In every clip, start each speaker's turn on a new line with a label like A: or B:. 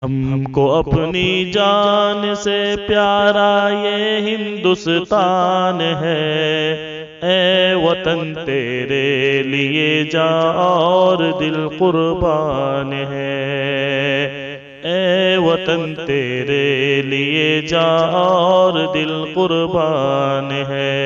A: ہم کو اپنی جان سے پیارا یہ ہندوستان ہے، اے وطن تیرے لیے جاں اور دل قربان ہے، اے وطن تیرے لیے جاں اور دل قربان ہے۔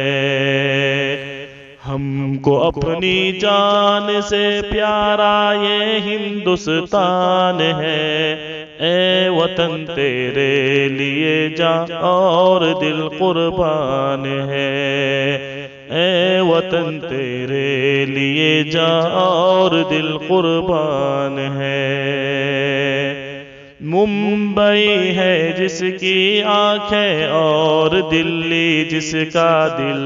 A: ہم کو اپنی جان سے پیارا یہ ہندوستان ہے، اے وطن تیرے لیے جاں اور دل قربان ہے، اے وطن تیرے لیے جاں اور دل قربان ہے۔ ممبئی ہے جس کی آنکھیں اور دلی جس کا دل،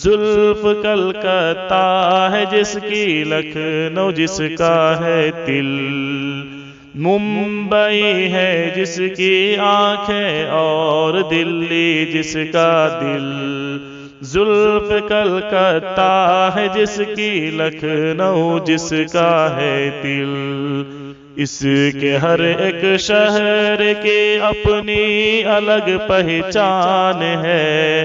A: زلف کلکتہ ہے جس کی لکھنؤ جس کا ہے دل۔ ممبئی ہے جس کی آنکھیں اور دلی جس کا دل، زلف کلکتہ ہے جس کی لکھنؤ جس کا ہے دل۔ اس کے ہر ایک شہر کی اپنی الگ پہچان ہے،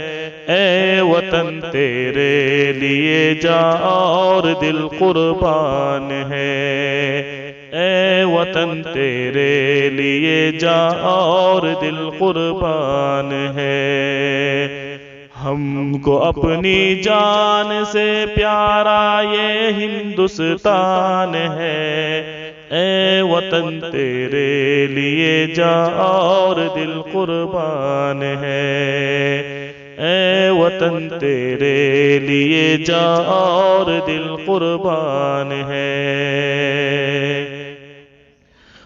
A: اے وطن تیرے لیے جاں اور دل قربان ہے، اے وطن تیرے لیے جاں اور دل قربان ہے۔ ہم کو اپنی جان سے پیارا یہ ہندوستان ہے، اے وطن تیرے لیے جاں اور دل قربان ہے، اے وطن تیرے لیے جاں اور دل قربان ہے۔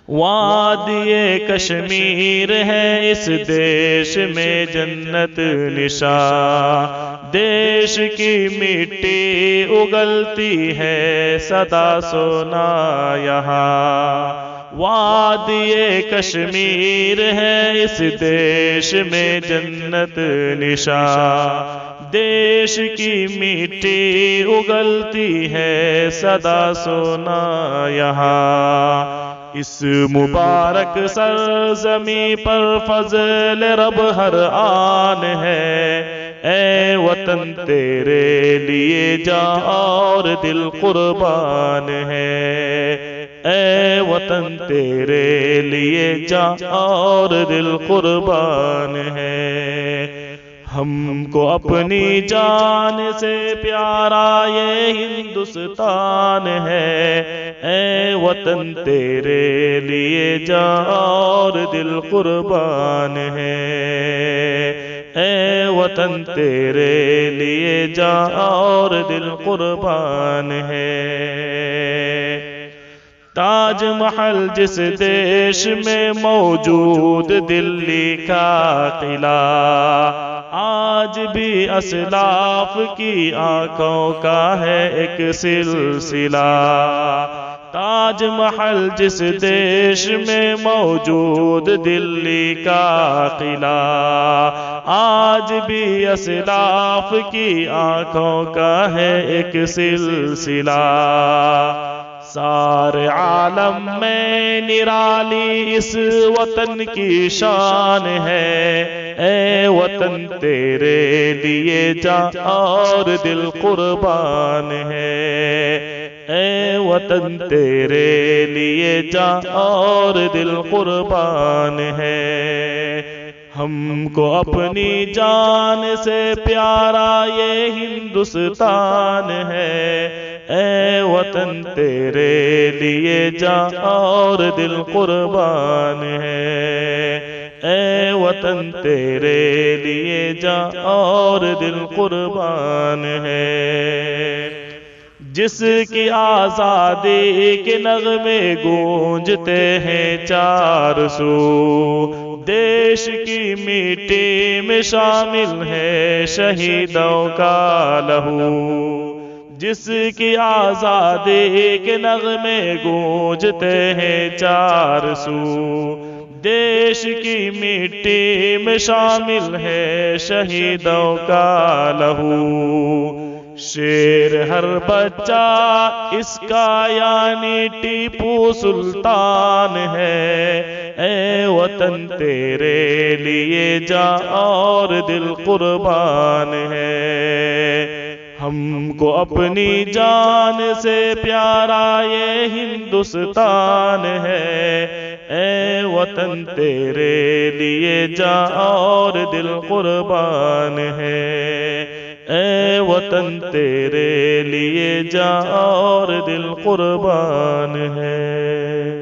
A: وادی کشمیر ہے اس دیش میں جنت نشاں، دیش کی مٹی اگلتی ہے سدا سونا یہاں۔ وادی کشمیر ہے اس دیش میں جنت نشاں، دیش کی مٹی اگلتی ہے سدا سونا یہاں۔ اس مبارک سرزمین پر فضل رب ہر آن ہے، اے وطن تیرے لیے جاں اور دل قربان ہے، اے وطن تیرے لیے جاں اور دل قربان ہے۔ ہم کو اپنی جان سے پیارا یہ ہندوستان ہے، اے وطن تیرے لیے جاں اور دل قربان ہے، اے وطن تیرے لیے جاں اور دل قربان ہے۔ تاج محل جس دیش میں موجود دلی کا قلعہ، آج بھی اسلاف کی آنکھوں کا ہے ایک سلسلہ۔ تاج محل جس دیش میں موجود دلی کا قلعہ، آج بھی اسلاف کی آنکھوں کا ہے ایک سلسلہ۔ سارے عالم میں نرالی اس وطن کی شان ہے، اے وطن تیرے لیے جاں اور دل قربان ہے، اے وطن تیرے لیے جاں اور دل قربان ہے۔ ہم کو اپنی جان سے پیارا یہ ہندوستان ہے، اے وطن تیرے لیے جاں اور دل قربان ہے، اے وطن تیرے لیے جاں اور دل قربان ہے۔ جس کی آزادی کے نغمے گونجتے ہیں چار سو، دیش کی مٹی میں شامل ہے شہیدوں کا لہو۔ جس کی آزادی کے نغمے گونجتے ہیں چار سو، دیش کی مٹی میں شامل ہے شہیدوں کا لہو۔ شیر ہر بچہ اس کا یعنی ٹیپو سلطان ہے، وطن تیرے لیے جاں اور دل قربان ہے، ہم کو اپنی جان سے پیارا یہ ہندوستان ہے، اے وطن تیرے لیے جاں اور دل قربان ہے، اے وطن تیرے لیے جاں اور دل قربان ہے۔